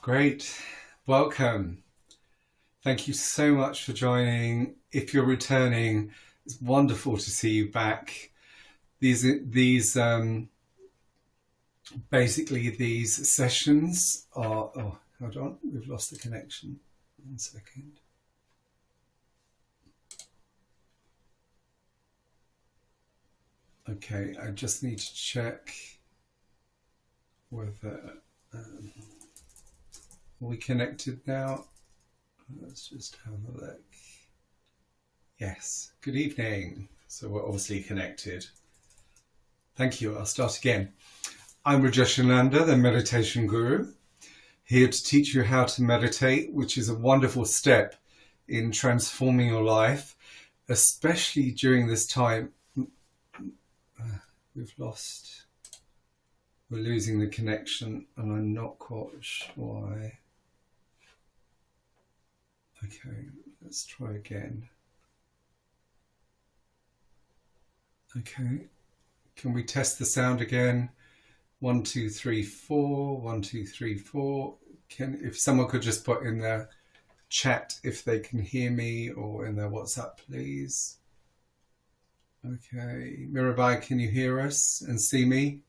Great. Welcome. Thank you so much for joining. If you're returning, it's wonderful to see you back. These basically these sessions are. Oh, hold on. We've lost the connection. 1 second. Okay, I just need to check whether are we connected now. Let's just have a look. Yes, good evening. So we're obviously connected. Thank you. I'll start again. I'm Rajeshananda, the meditation guru, here to teach you how to meditate, which is a wonderful step in transforming your life, especially during this time. We're losing the connection, and I'm not quite sure why. Okay, let's try again. Okay, can we test the sound again? 1, 2, 3, 4. 1, 2, 3, 4. If someone could just put in their chat if they can hear me, or in their WhatsApp, please. Okay, Mirabai, can you hear us and see me?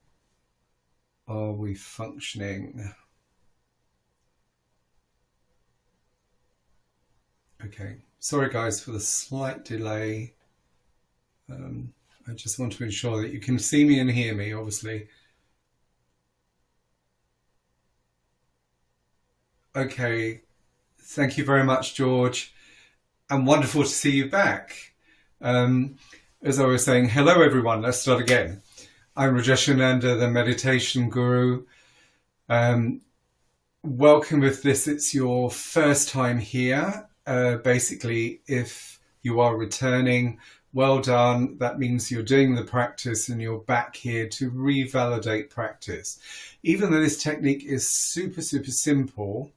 Are we functioning? Okay, sorry guys for the slight delay. I just want to ensure that you can see me and hear me, obviously. Okay, thank you very much, George, and wonderful to see you back. As I was saying, hello everyone, let's start again. I'm Rajeshananda, the meditation guru. Welcome if it's your first time here. Basically, if you are returning, well done. That means you're doing the practice and you're back here to revalidate practice. Even though this technique is super, super simple,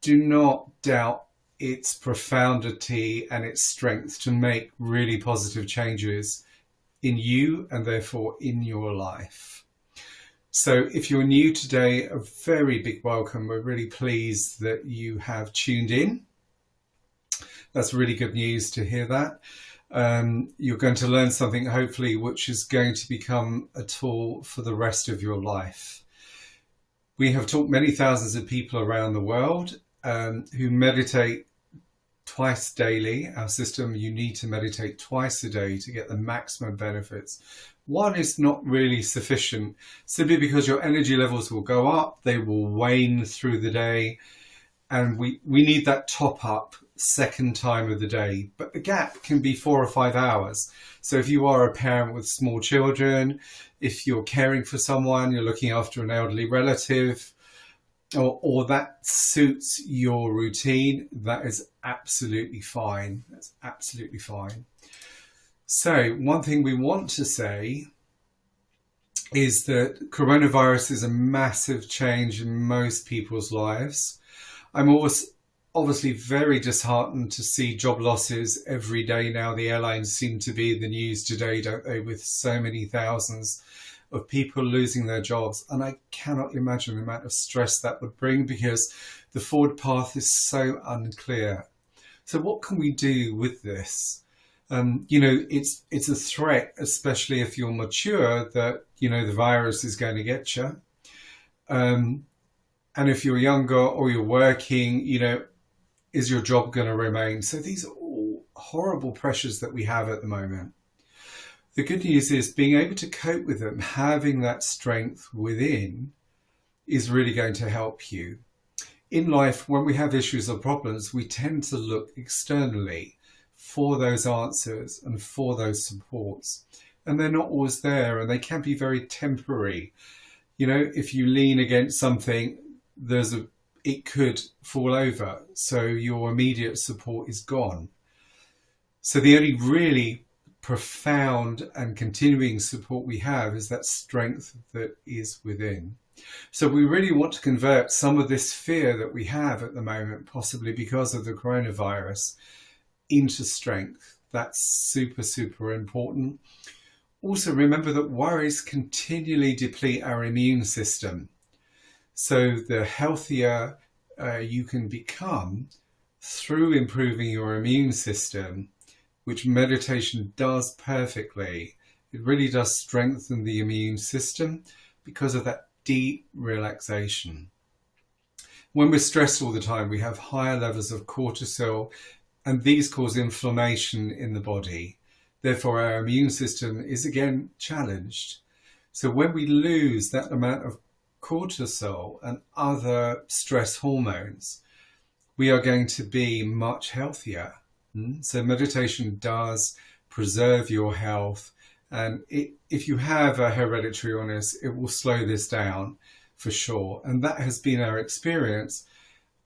do not doubt its profundity and its strength to make really positive changes in you and therefore in your life. So if you're new today, a very big welcome. We're really pleased that you have tuned in. That's really good news to hear that. You're going to learn something, hopefully, which is going to become a tool for the rest of your life. We have taught many thousands of people around the world who meditate twice daily. Our system, you need to meditate twice a day to get the maximum benefits. One is not really sufficient, simply because your energy levels will go up, they will wane through the day, and we need that top up second time of the day. But the gap can be 4 or 5 hours. So if you are a parent with small children, if you're caring for someone, you're looking after an elderly relative, or that suits your routine, that is absolutely fine. That's absolutely fine. So one thing we want to say is that coronavirus is a massive change in most people's lives. I'm always obviously very disheartened to see job losses every day now. The airlines seem to be the news today, don't they, with so many thousands of people losing their jobs. And I cannot imagine the amount of stress that would bring, because the forward path is so unclear. So what can we do with this? It's a threat, especially if you're mature, that, the virus is going to get you. And if you're younger or you're working, is your job going to remain? So these are all horrible pressures that we have at the moment. The good news is being able to cope with them, having that strength within, is really going to help you. In life, when we have issues or problems, we tend to look externally for those answers and for those supports. And they're not always there, and they can be very temporary. If you lean against something, it could fall over. So your immediate support is gone. So the only really profound and continuing support we have is that strength that is within. So we really want to convert some of this fear that we have at the moment, possibly because of the coronavirus, into strength. That's super, super important. Also, remember that worries continually deplete our immune system. So the healthier you can become through improving your immune system, which meditation does perfectly. It really does strengthen the immune system because of that deep relaxation. When we're stressed all the time, we have higher levels of cortisol, and these cause inflammation in the body. Therefore, our immune system is again challenged. So when we lose that amount of cortisol and other stress hormones, we are going to be much healthier. So meditation does preserve your health. And if you have a hereditary illness, it will slow this down for sure. And that has been our experience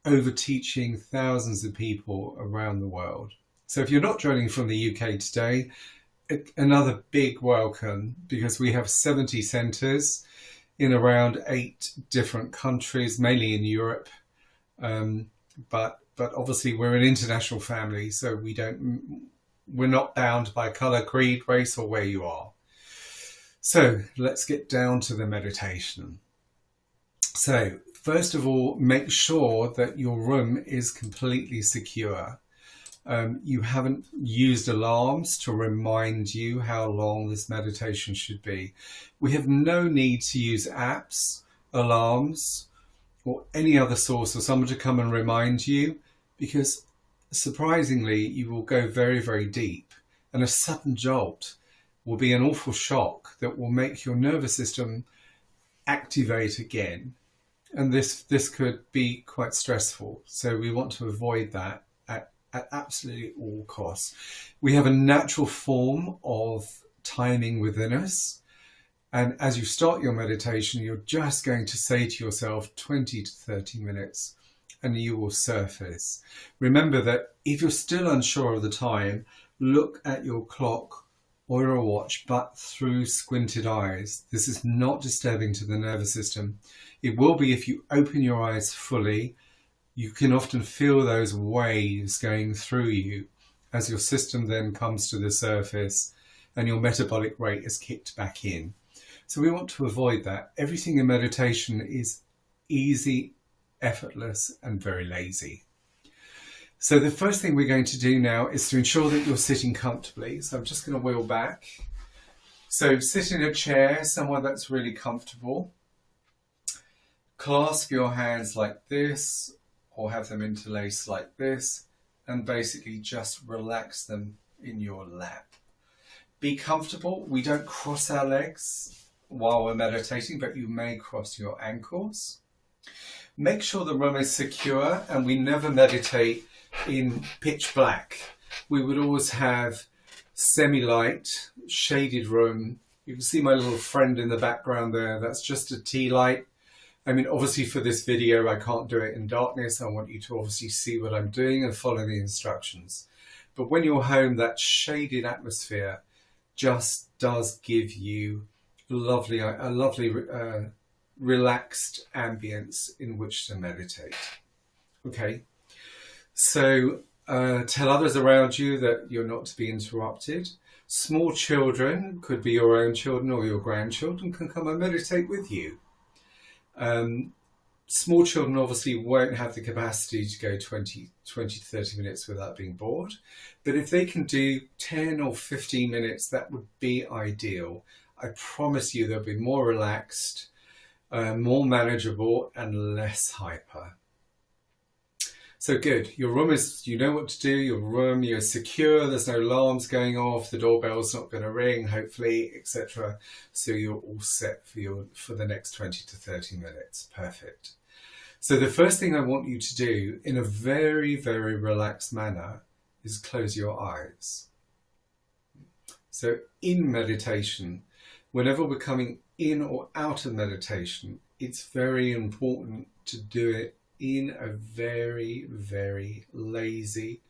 over teaching thousands of people around the world. So if you're not joining from the UK today, another big welcome, because we have 70 centres in around 8 different countries, mainly in Europe. But obviously we're an international family, so we're not bound by colour, creed, race, or where you are. So let's get down to the meditation. So first of all, make sure that your room is completely secure. You haven't used alarms to remind you how long this meditation should be. We have no need to use apps, alarms, or any other source or someone to come and remind you, because surprisingly, you will go very, very deep, and a sudden jolt will be an awful shock that will make your nervous system activate again. And this could be quite stressful. So we want to avoid that at absolutely all costs. We have a natural form of timing within us. And as you start your meditation, you're just going to say to yourself 20 to 30 minutes, and you will surface. Remember that if you're still unsure of the time, look at your clock or your watch, but through squinted eyes. This is not disturbing to the nervous system. It will be if you open your eyes fully. You can often feel those waves going through you as your system then comes to the surface and your metabolic rate is kicked back in. So we want to avoid that. Everything in meditation is easy, effortless, and very lazy. So the first thing we're going to do now is to ensure that you're sitting comfortably. So I'm just going to wheel back. So sit in a chair, somewhere that's really comfortable. Clasp your hands like this, or have them interlaced like this, and basically just relax them in your lap. Be comfortable. We don't cross our legs while we're meditating, but you may cross your ankles. Make sure the room is secure, and we never meditate in pitch black. We would always have semi-light, shaded room. You can see my little friend in the background there. That's just a tea light. I mean, obviously for this video, I can't do it in darkness. I want you to obviously see what I'm doing and follow the instructions. But when you're home, that shaded atmosphere just does give you a lovely relaxed ambience in which to meditate. Okay, so tell others around you that you're not to be interrupted. Small children, could be your own children or your grandchildren, can come and meditate with you. Small children obviously won't have the capacity to go 20 to 30 minutes without being bored. But if they can do 10 or 15 minutes, that would be ideal. I promise you they'll be more relaxed, more manageable, and less hyper. So good. Your room is, you know what to do. Your room, you're secure. There's no alarms going off. The doorbell's not going to ring, hopefully, etc. So you're all set for the next 20 to 30 minutes. Perfect. So the first thing I want you to do in a very, very relaxed manner is close your eyes. So in meditation, whenever we're coming in or out of meditation, it's very important to do it in a very, very lazy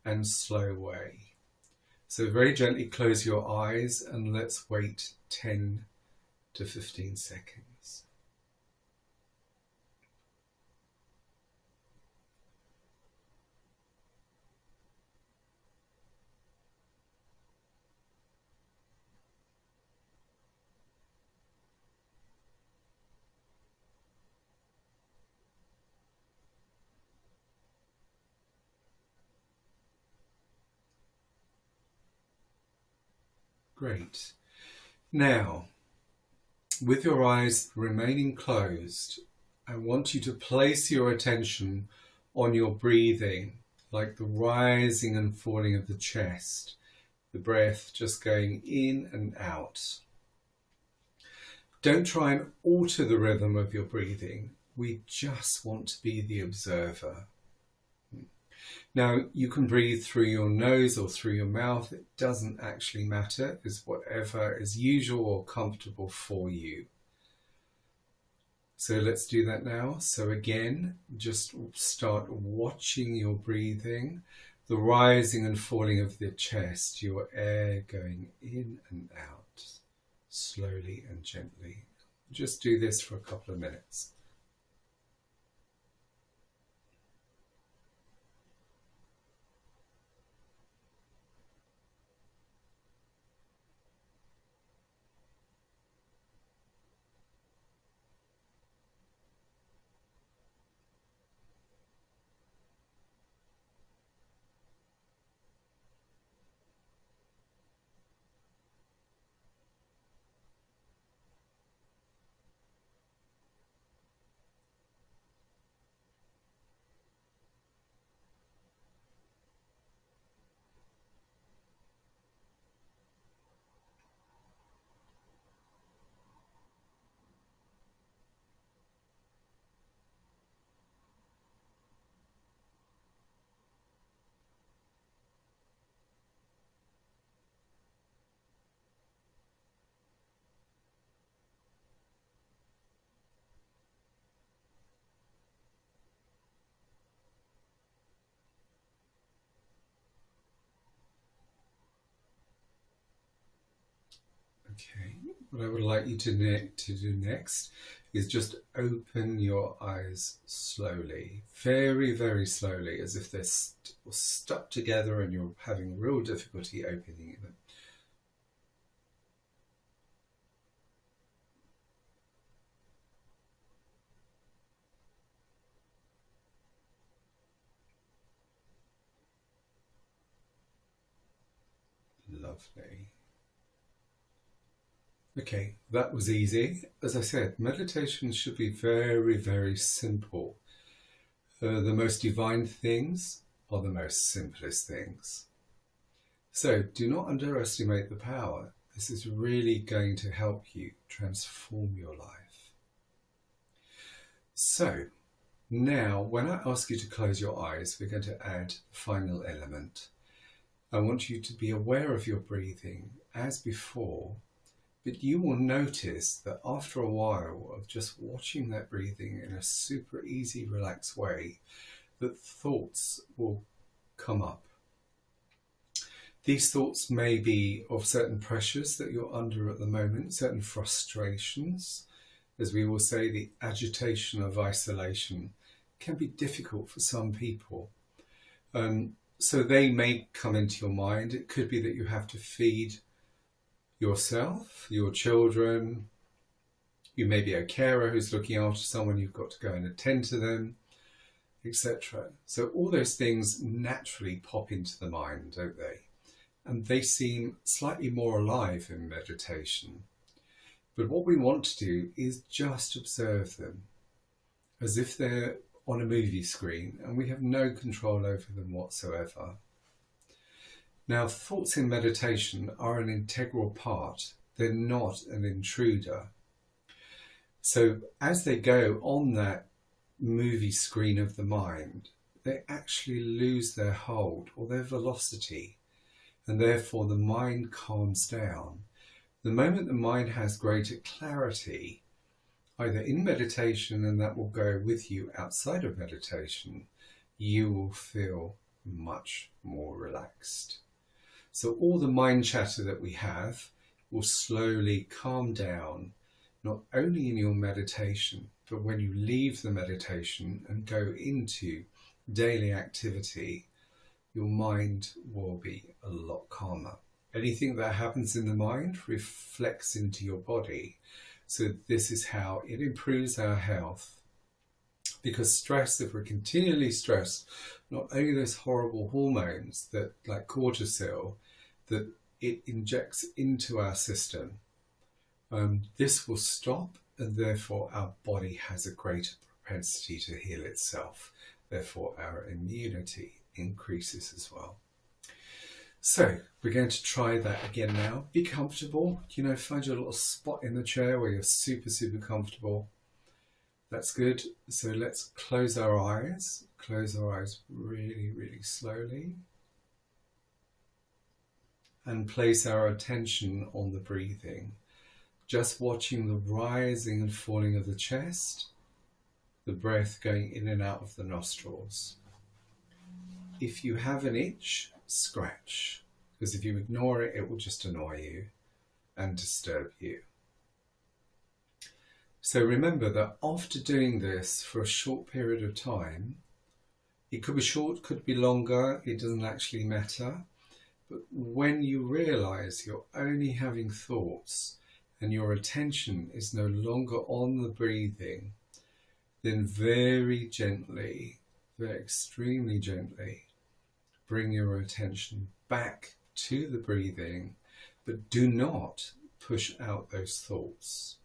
and slow way. So very gently close your eyes and let's wait 10 to 15 seconds. Great. Now, with your eyes remaining closed, I want you to place your attention on your breathing, like the rising and falling of the chest, the breath just going in and out. Don't try and alter the rhythm of your breathing. We just want to be the observer. Now, you can breathe through your nose or through your mouth. It doesn't actually matter. It's whatever is usual or comfortable for you. So let's do that now. So again, just start watching your breathing, the rising and falling of the chest, your air going in and out, slowly and gently. Just do this for a couple of minutes. Okay, what I would like you to do next is just open your eyes slowly, very, very slowly, as if they're stuck together and you're having real difficulty opening them. Lovely. Okay, that was easy. As I said, meditation should be very, very simple. The most divine things are the most simplest things. So do not underestimate the power. This is really going to help you transform your life. So now, when I ask you to close your eyes, we're going to add the final element. I want you to be aware of your breathing as before, but you will notice that after a while of just watching that breathing in a super easy, relaxed way, that thoughts will come up. These thoughts may be of certain pressures that you're under at the moment, certain frustrations. As we will say, the agitation of isolation can be difficult for some people. So they may come into your mind. It could be that you have to feed yourself, your children. You may be a carer who's looking after someone. You've got to go and attend to them, etc. So all those things naturally pop into the mind, don't they? And they seem slightly more alive in meditation. But what we want to do is just observe them as if they're on a movie screen and we have no control over them whatsoever. Now, thoughts in meditation are an integral part. They're not an intruder. So as they go on that movie screen of the mind, they actually lose their hold or their velocity, and therefore the mind calms down. The moment the mind has greater clarity, either in meditation, and that will go with you outside of meditation, you will feel much more relaxed. So all the mind chatter that we have will slowly calm down, not only in your meditation, but when you leave the meditation and go into daily activity, your mind will be a lot calmer. Anything that happens in the mind reflects into your body. So this is how it improves our health. Because stress, if we're continually stressed, not only those horrible hormones that, like cortisol, that it injects into our system. This will stop, and therefore our body has a greater propensity to heal itself. Therefore, our immunity increases as well. So we're going to try that again now. Be comfortable. Find your little spot in the chair where you're super, super comfortable. That's good. So let's close our eyes. Close our eyes really, really slowly. And place our attention on the breathing. Just watching the rising and falling of the chest, the breath going in and out of the nostrils. If you have an itch, scratch, because if you ignore it, it will just annoy you and disturb you. So remember that after doing this for a short period of time, it could be short, could be longer, it doesn't actually matter. But when you realize you're only having thoughts and your attention is no longer on the breathing, then very gently, very extremely gently, bring your attention back to the breathing, but do not push out those thoughts.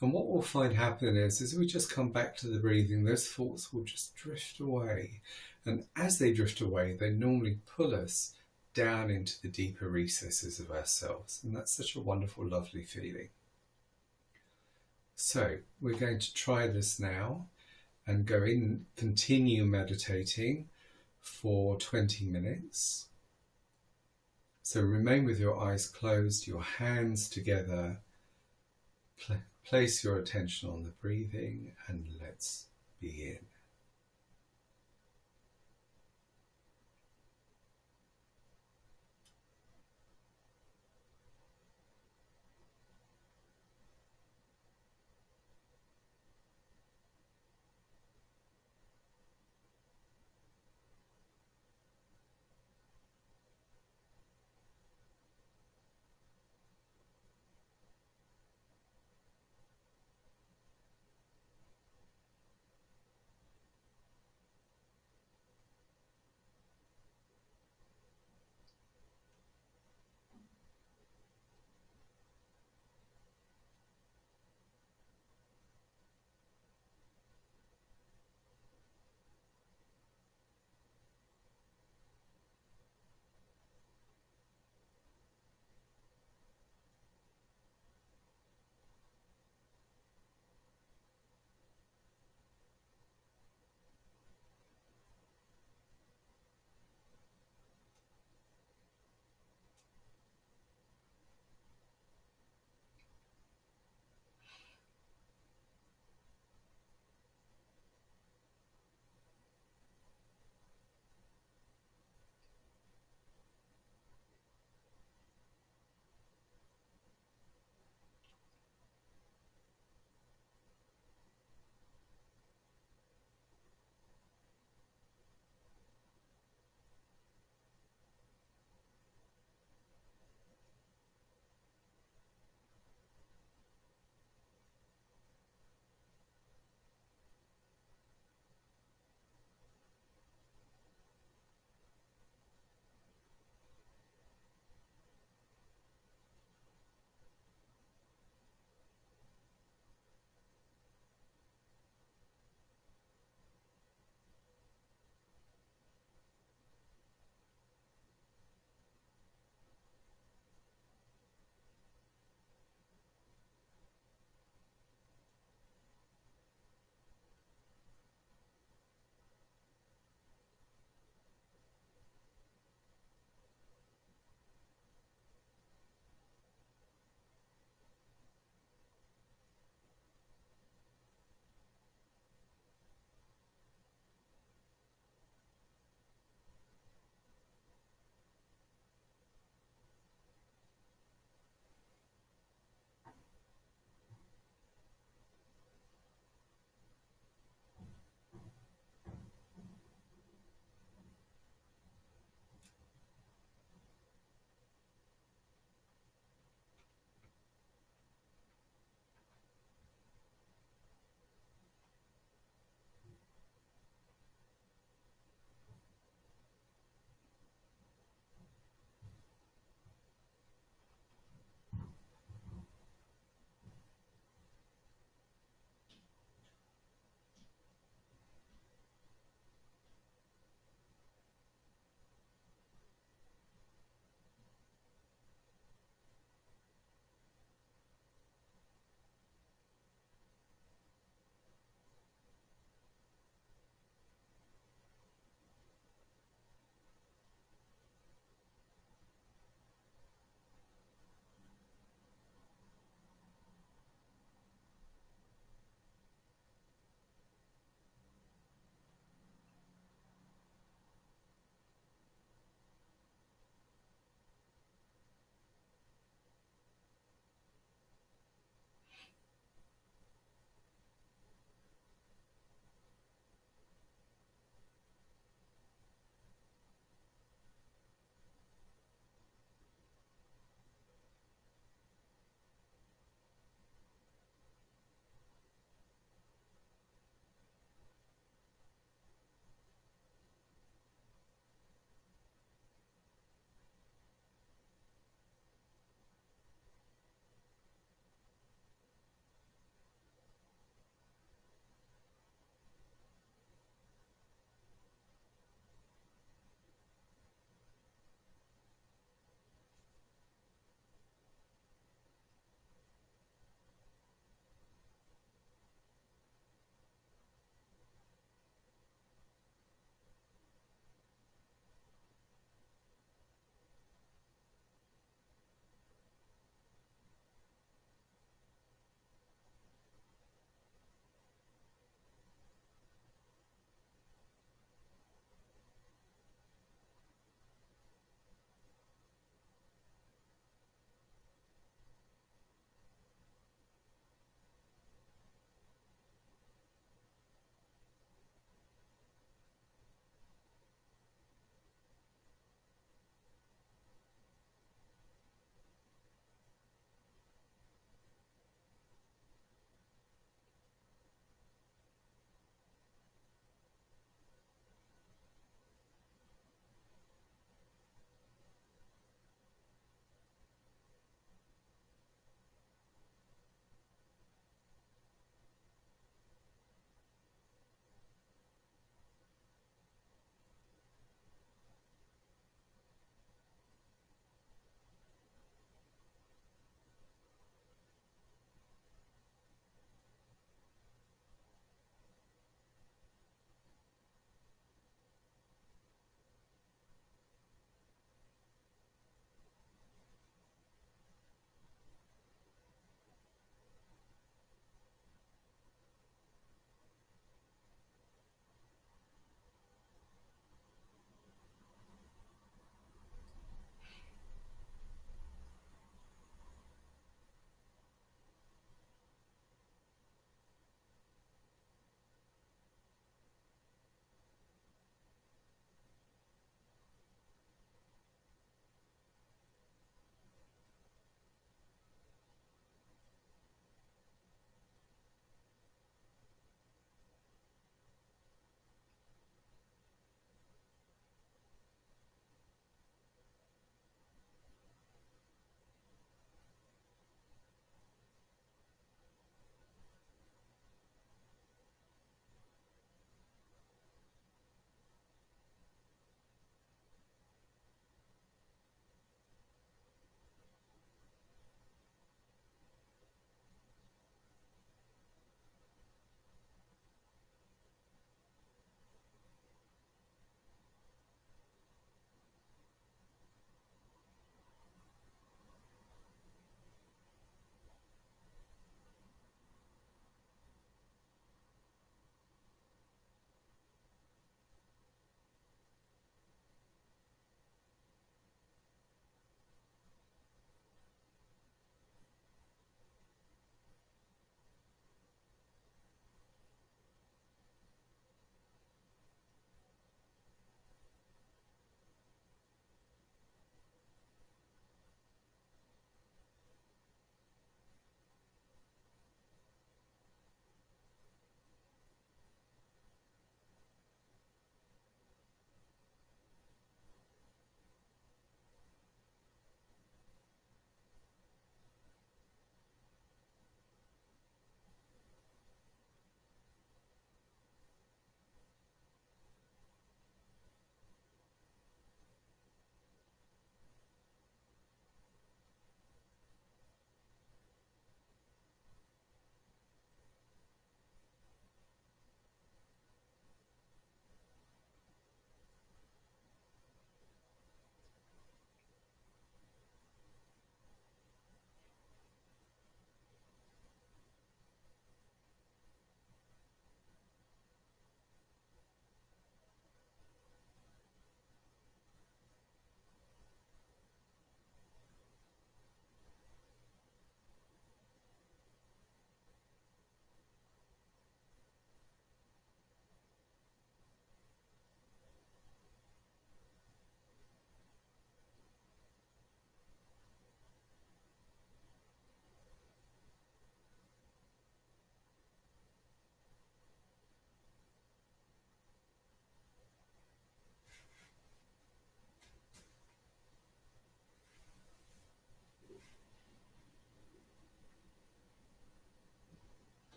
And what we'll find happen is, as we just come back to the breathing, those thoughts will just drift away. And as they drift away, they normally pull us down into the deeper recesses of ourselves. And that's such a wonderful, lovely feeling. So we're going to try this now and continue meditating for 20 minutes. So remain with your eyes closed, your hands together. Place your attention on the breathing and let's begin.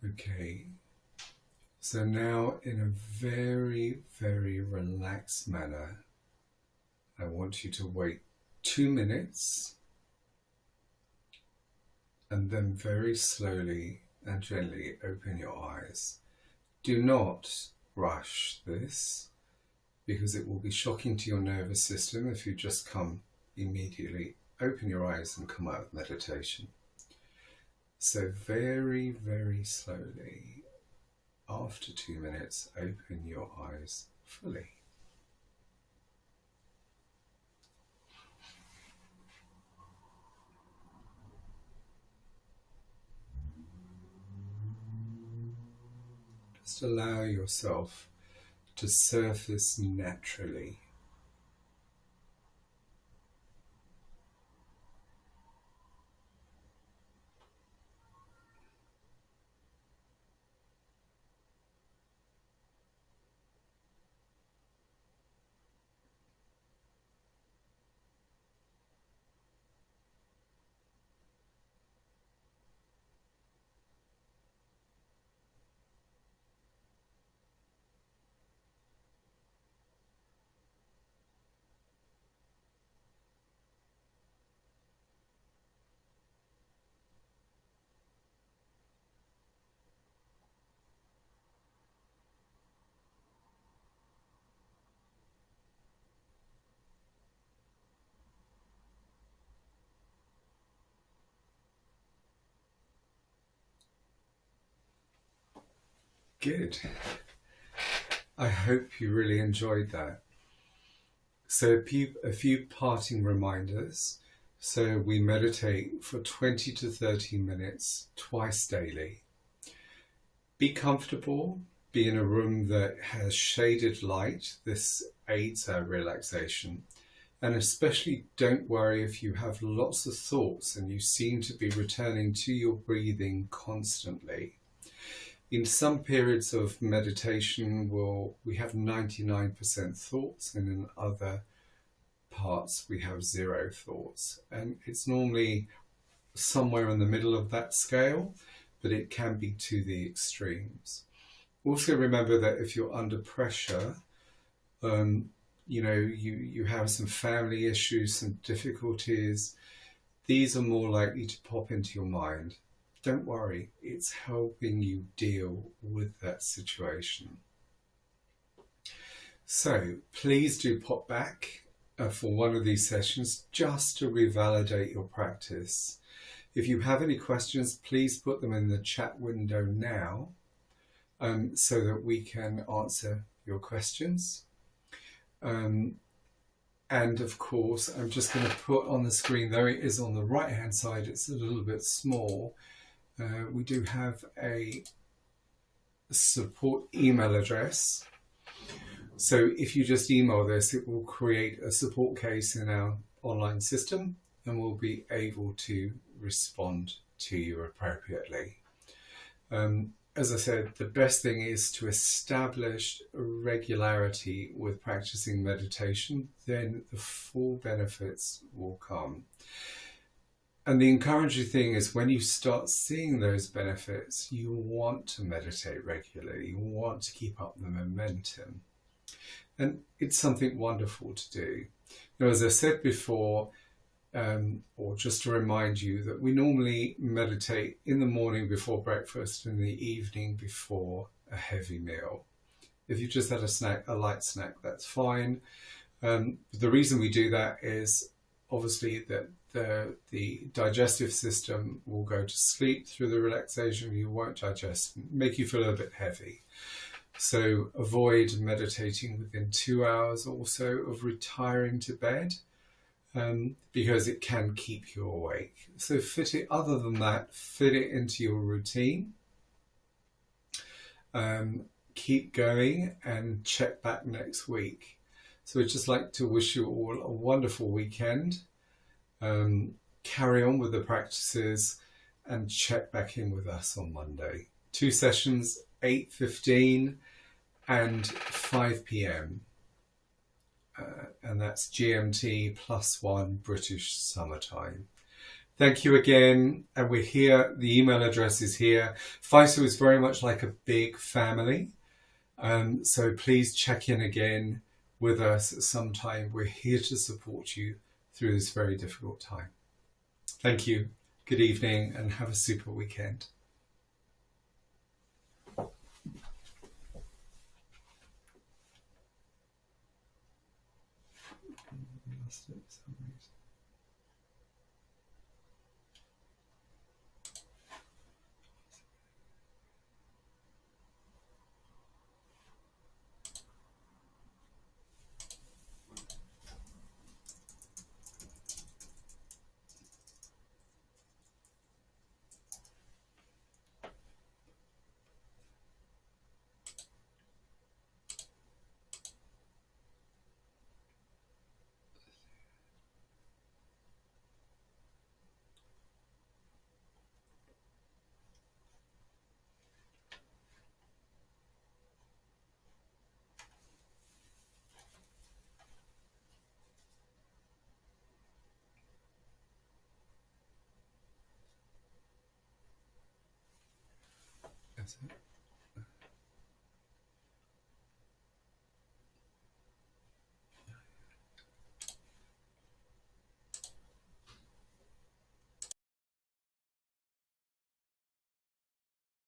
Okay, so now in a very, very relaxed manner, I want you to wait 2 minutes and then very slowly and gently open your eyes. Do not rush this because it will be shocking to your nervous system if you just come immediately. Open your eyes and come out of meditation. So very, very slowly, after 2 minutes, open your eyes fully. Just allow yourself to surface naturally. Good. I hope you really enjoyed that. So a few parting reminders. So we meditate for 20 to 30 minutes twice daily. Be comfortable. Be in a room that has shaded light. This aids our relaxation. And especially don't worry if you have lots of thoughts and you seem to be returning to your breathing constantly. In some periods of meditation, we have 99% thoughts, and in other parts we have 0 thoughts. And it's normally somewhere in the middle of that scale, but it can be to the extremes. Also remember that if you're under pressure, you have some family issues, some difficulties, these are more likely to pop into your mind. Don't worry, it's helping you deal with that situation. So please do pop back for one of these sessions just to revalidate your practice. If you have any questions, please put them in the chat window now so that we can answer your questions. And of course, I'm just going to put on the screen, though it is on the right hand side, it's a little bit small. We do have a support email address. So if you just email this, it will create a support case in our online system and we'll be able to respond to you appropriately. As I said, the best thing is to establish a regularity with practicing meditation, then the full benefits will come. And the encouraging thing is when you start seeing those benefits, you want to meditate regularly, you want to keep up the momentum. And it's something wonderful to do. Now, as I said before, or just to remind you that we normally meditate in the morning before breakfast and in the evening before a heavy meal. If you just had a light snack, that's fine. The reason we do that is obviously that the digestive system will go to sleep through the relaxation. You won't digest, make you feel a bit heavy. So avoid meditating within 2 hours also of retiring to bed, because it can keep you awake. So other than that, fit it into your routine. Keep going and check back next week. So I'd just like to wish you all a wonderful weekend. Carry on with the practices and check back in with us on Monday. 2 sessions, 8:15 and 5 p.m. And that's GMT +1 British summertime. Thank you again. And we're here. The email address is here. FISO is very much like a big family. So please check in again with us at some time. We're here to support you through this very difficult time. Thank you. Good evening and have a super weekend. That's it.